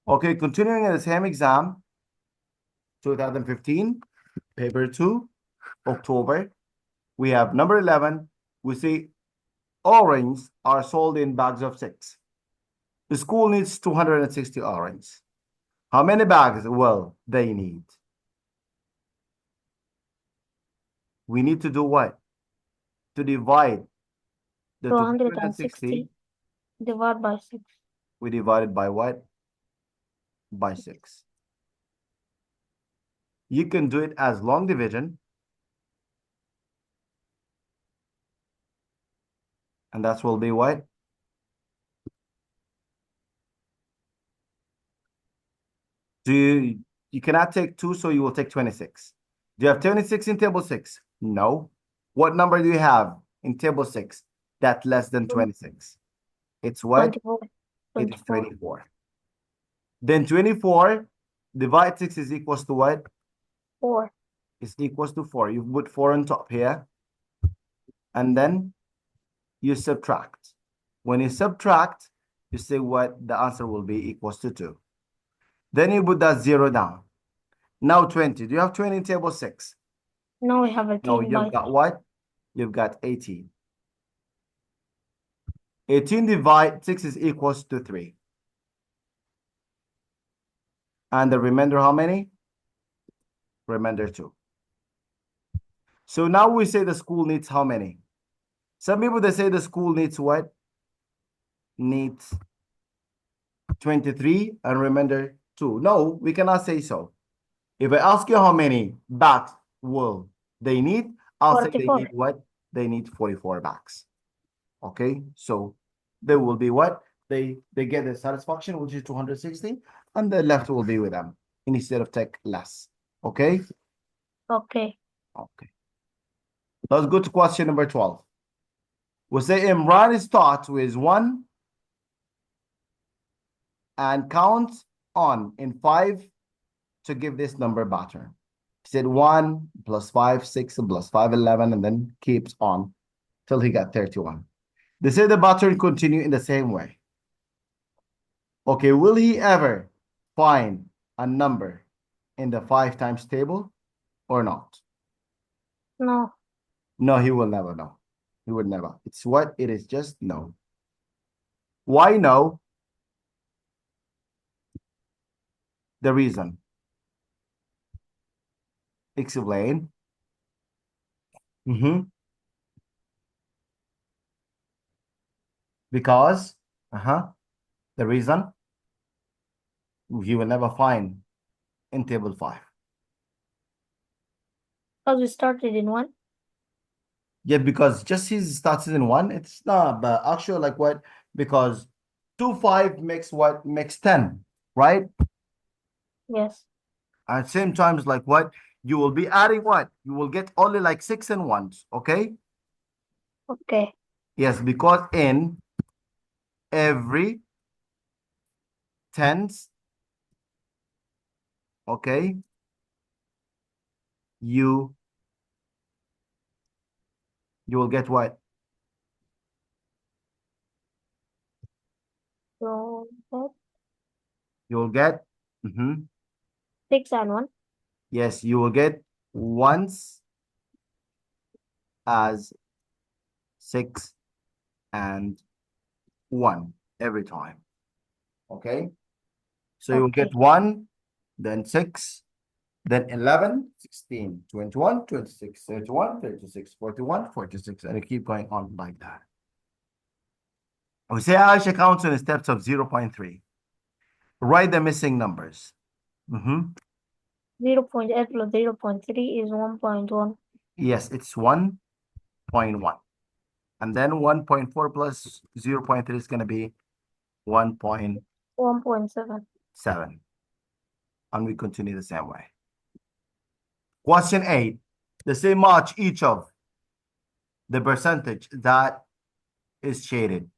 Okay, continuing in the same exam, 2015, paper 2, October. We have number 11. We say oranges are sold in bags of 6. The school needs 260 oranges. How many bags will they need? We need to do what? To divide the 260, 260 divided by 6. we divide it by what? By 6. You can do it as long division. And that will be what? You cannot take 2, so you will take 26. Do you have 26 in table 6? No. What number do you have in table 6 that's less than 26? It's what? 24. It is 24. 24. Then 24 divide 6 is equals to what? 4. Is equals to 4. You put 4 on top here. And then you subtract. When you subtract, you say what the answer will be equals to 2. Then you put that 0 down. Now 20. Do you have 20 in table 6? Now we have 18 No, by you've got what? You've got 18. 18 divide 6 is equals to 3. And the remainder, how many? Remainder 2. So now we say the school needs how many? Some people, they say the school needs what? Needs 23 and remainder 2. No, we cannot say so. If I ask you how many bags will they need, I'll say they 44. need what? They need 44 bags. Okay, so they will be what? They get the satisfaction, which is 260, and the left will be with them instead of take less. Okay? Okay. Okay. Let's go to question number 12. We'll say Imran is taught with 1 and counts on in 5 to give this number pattern. He said 1 plus 5, 6 plus 5, 11, and then keeps on till he got 31. They say the pattern continue in the same way. Okay, will he ever find a number in the 5 times table or not? No. No, he will never know. He would never. It's what it is, just no. Why no? The reason. Explain. Because, the reason he will never find in table 5. Because we started in 1. Yeah, because just he starts in 1, it's not, but actually like what? Because 2, 5 makes what? Makes 10, right? Yes. At same times, like what? You will be adding what? You will get only like 6 and 1s, okay? Okay. Yes, because in every tens, okay, you will get what? So that You will get, 6 and 1. yes, you will get ones as 6 and 1 every time, okay? So you will Okay. get 1, then 6, then 11, 16, 21, 26, 31, 36, 41, 46, and you keep going on like that. We say Aisha counts in steps of 0.3. Write the missing numbers. 0.8 plus 0.3 is 1.1. Yes, it's 1.1. And then 1.4 plus 0.3 is going to be 1.7. 1.7. And we continue the same way. Question 8. The same match each of the percentage that is shaded.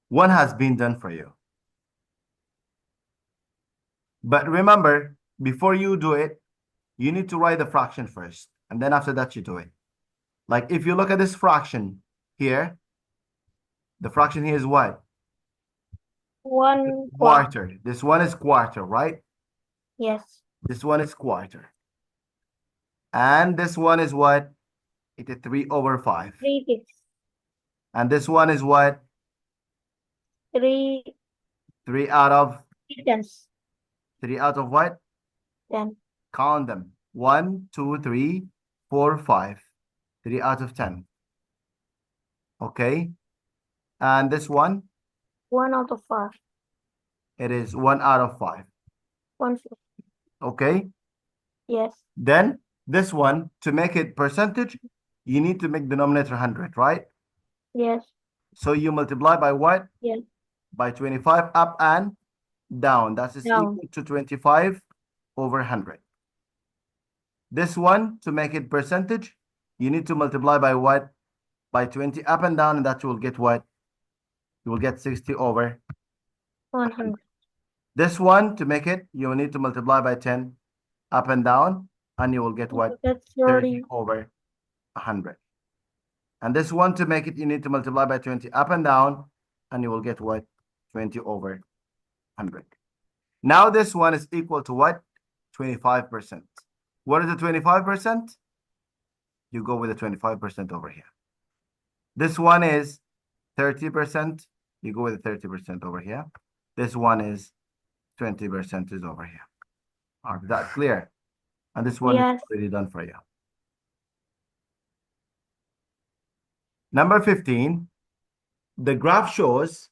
One has been done for you. But remember, before you do it, you need to write the fraction first. And then after that, you do it. Like if you look at this fraction here, the fraction here is what? 1 quarter. Quarter. This one is quarter, right? Yes. This one is quarter. And this one is what? It is 3/5. 3/6. And this one is what? 3 3 out of 10s. 3 out of what? 10. Count them. 1, 2, 3, 4, 5. 3 out of 10. Okay. And this one? 1 out of 5. It is 1 out of 5. 1/5. Okay. Yes. Then this one, to make it percentage, you need to make denominator 100, right? Yes. So you multiply by what? Yes. By 25 up and down. That is Down. equal to 25 over 100. This one, to make it percentage, you need to multiply by what? By 20 up and down, and that you will get what? You will get 60 over 100. This one, to make it, you will need to multiply by 10 up and down, and you will get what? That's 30 30. over 100. And this one, to make it, you need to multiply by 20 up and down, and you will get what? 20 over 100. Now this one is equal to what? 25%. What is the 25%? You go with the 25% over here. This one is 30%. You go with the 30% over here. This one is 20% is over here. Is that clear? And this one Yes. is already done for you. Number 15, the graph shows,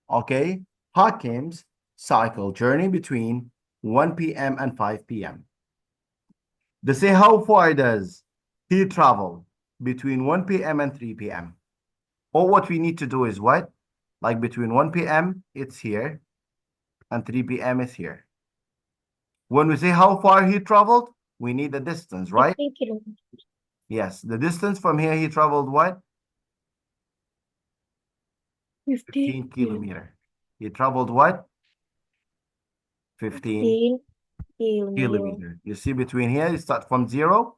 okay, Hakim's cycle journey between 1 p.m. and 5 p.m. They say how far does he travel between 1 p.m. and 3 p.m. Or what we need to do is what? Like between 1 p.m. it's here and 3 p.m. is here. When we say how far he traveled, we need the distance, right? 15 kilometers. Yes, the distance from here he traveled what? 15 kilometers. He traveled what? 15 kilometers. You see between here, you start from 0,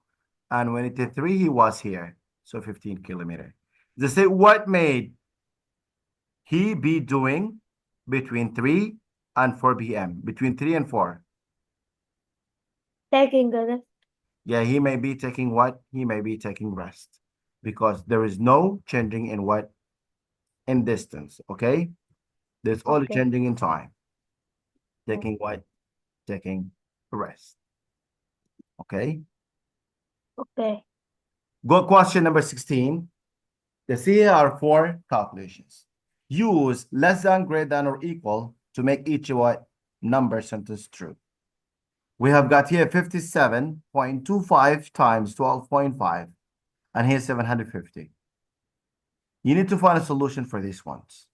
and when it is 3, he was here. So 15 kilometers. They say what made he be doing between 3 and 4 p.m. Between 3 and 4. Taking the rest. Yeah, he may be taking what? He may be taking rest. Because there is no changing in what? In distance, okay? There's only Okay. changing in time. Taking what? Taking rest. Okay? Okay. Go question number 16. The here are 4 calculations. Use less than, greater than, or equal to make each what? Number sentence true. We have got here 57.25 times 12.5, and here's 750. You need to find a solution for these ones.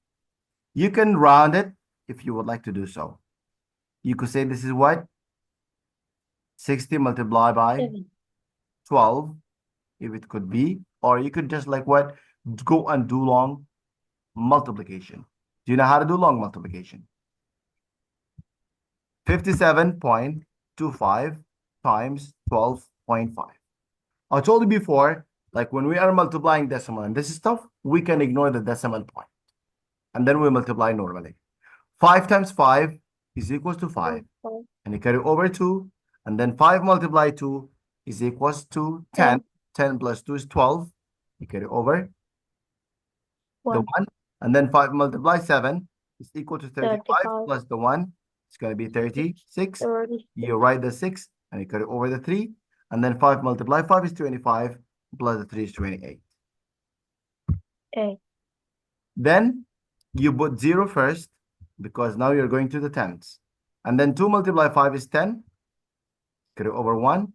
You can round it if you would like to do so. You could say this is what? 60 multiplied by 7. 12, if it could be. Or you could just like what? Go and do long multiplication. Do you know how to do long multiplication? 57.25 times 12.5. I told you before, like when we are multiplying decimal and this stuff, we can ignore the decimal point. And then we multiply normally. 5 times 5 is equals to 5. And you carry over 2. And then 5 multiplied 2 is equals to 10. 10 plus 2 is 12. You carry over the 1. And then 5 multiplied 7 is equal to 35 plus the 1. It's going to be 36. 30. You write the 6 and you carry over the 3. And then 5 multiplied 5 is 25 plus the 3 is 28. Okay. Then you put 0 first because now you're going to the tens. And then 2 multiplied 5 is 10. Carry over 1.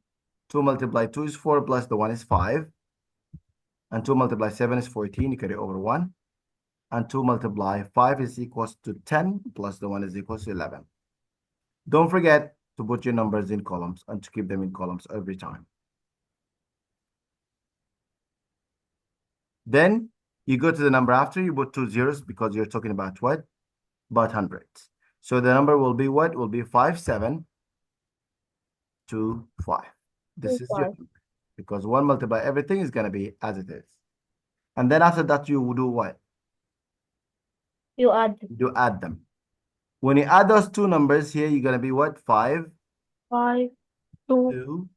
2 multiplied 2 is 4 plus the 1 is 5. And 2 multiplied 7 is 14. You carry over 1. And 2 multiplied 5 is equals to 10 plus the 1 is equals to 11. Don't forget to put your numbers in columns and to keep them in columns every time. Then you go to the number after, you put 2 zeros because you're talking about what? About hundreds. So the number will be what? Will be 5725. This is your number. Because 1 multiply everything is going to be as it is. And then after that, you will do what? You add You add them. When you add those two numbers here, you're gonna be what? 5, 5, 2, 2,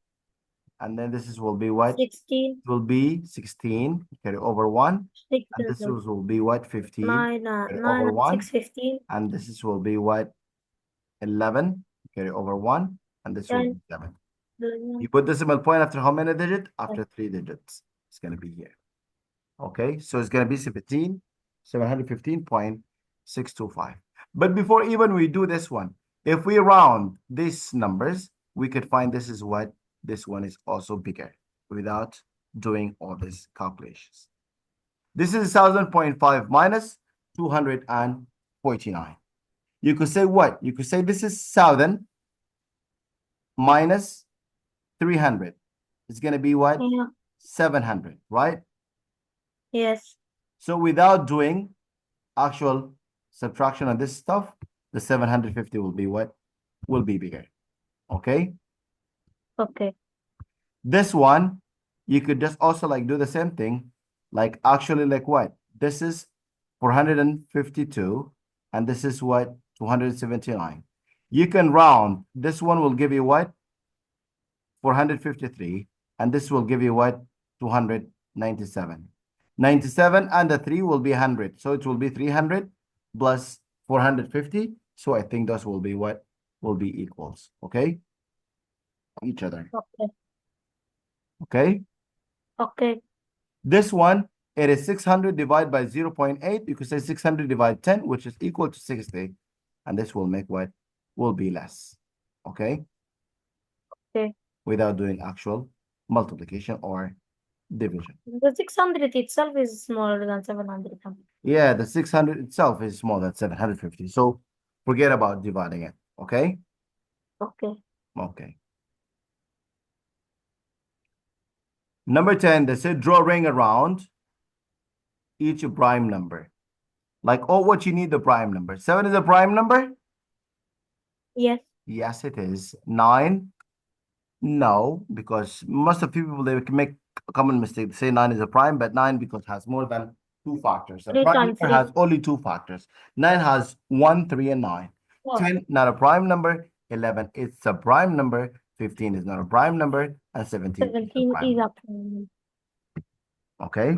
and then will be what? 16, It will be 16, carry over 1, 6, and this will be what? 15, 9, carry 9 over and 6, 1, 15, and will be what? 11, carry over 1, and this will 10, be 7. 11, You put decimal point after how many digits? After 10. 3 digits. It's gonna be here. Okay, so it's gonna be 715.625. But before even we do this one, if we round these numbers, we could find this is what this one is also bigger without doing all these calculations. This is 1,000.5 minus 249. You could say what? You could say this is 1,000 minus 300. It's gonna be what? Yeah. 700, right? Yes. So without doing actual subtraction of this stuff, the 750 will be what? Will be bigger. Okay? Okay. This one, you could just also like do the same thing. Like actually like what? This is 452 and this is what? 279. You can round. This one will give you what? 453 and this will give you what? 297. 97 and the 3 will be 100. So it will be 300 plus 450. So I think those will be what? Will be equals. Okay? Each other. Okay. Okay? Okay. This one, it is 600 divided by 0.8. You could say 600 divided 10, which is equal to 60. And this will make what? Will be less. Okay? Okay. Without doing actual multiplication or division. The 600 itself is smaller than 700. Yeah, the 600 itself is more than 750. So forget about dividing it. Okay? Okay. Okay. Number 10, they said draw a ring around each prime number. Like, oh, what you need the prime number. 7 is a prime number? Yes. Yes, it is. 9? No, because most of the people, they can make a common mistake. They say 9 is a prime, but 9 because it has more than 2 factors. A 3 prime times number 3. has only 2 factors. 9 has 1, 3, and 9. Wow. 10, not a prime number. 11, it's a prime number. 15 is not a prime number. And 17 is a 17 prime is number. a prime. Okay?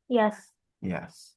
Yes. Yes.